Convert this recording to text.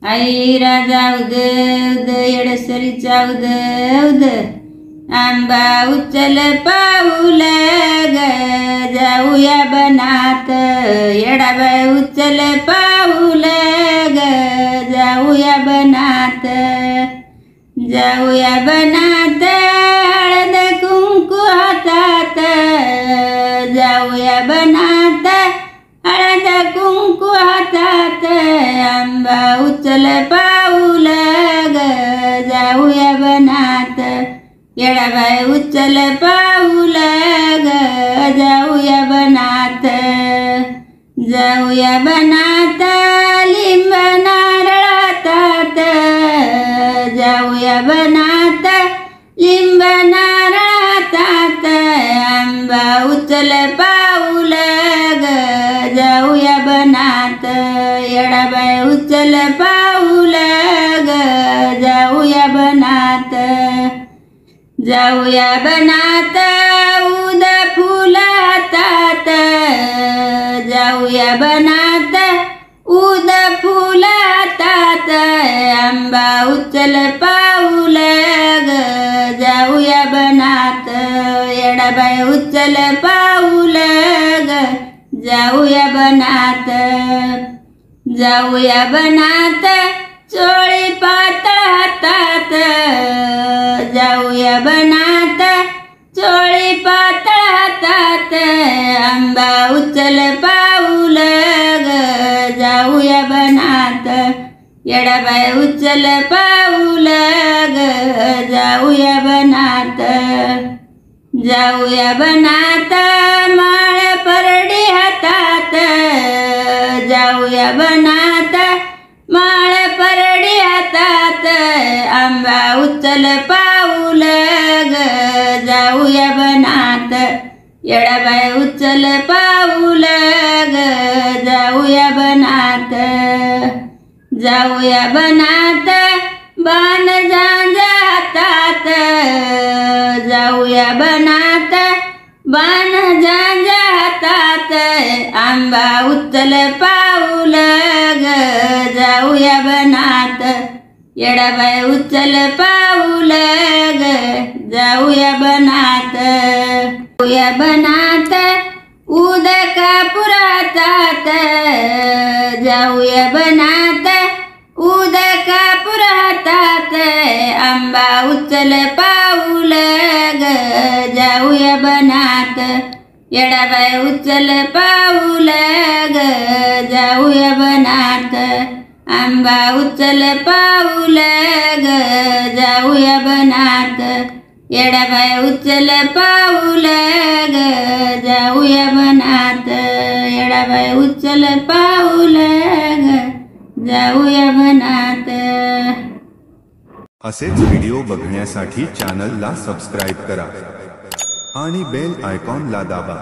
ऐरा जाऊ दे उद येडसरीचा उद आंबा उचल पाऊल ग जाऊया बनात येडाबाई उचल पाऊल ग जाऊया बनात हळद कुंकू हातात जाऊया बनात हळद कुंकू हातात आंबा उचल पाऊल ग जाऊया बनात येडाबाई उचल पाऊल ग जाऊया बनात लिंब नारळ हातात जाऊया बनात लिंब नारळ हातात आंबा उचल पाऊल ग जाऊया बनात येडाबाई उचल पाऊल ग जाऊया बनात उद फुल हातात जाऊया बनात उद फुल हातात आंबा उचल पाऊल ग जाऊया बनात येडाबाई उचल पाऊल ग जाऊया बनात चोळी पातळ हातात जाऊया बनात चोळी पातळ हातात आंबा उचल पाऊल ग जाऊया बनात येडाबाई उचल पाऊल ग जाऊया बनात माळ परडी हातात जाऊया बनात माळ परडी हातात आंबा उचल पाऊल ग जाऊया बनात येडाबाई उचल पाऊल ग जाऊया बनात बाण झांज हातात जाऊया बनात बाण झांज हातात आंबा उचल पाऊल ग जाऊया बनात येडाबाई उचल पाऊल ग जाऊया बनात उद कापूर हातात जाऊया बनात उद कापूर हातात आंबा उचल पाऊल ग जाऊया बनात येडाबाई उचल पाऊल ग जाऊया बनात आंबा उचल पाऊल ग जाऊया बनात येडाबाई उचल पाऊल ग जाऊया बनात येडाबाई उचल पाऊल ग जाऊया बनात। असेच व्हिडिओ बघण्यासाठी चॅनलला सबस्क्राइब करा आणि बेल आयकॉनला दाबा।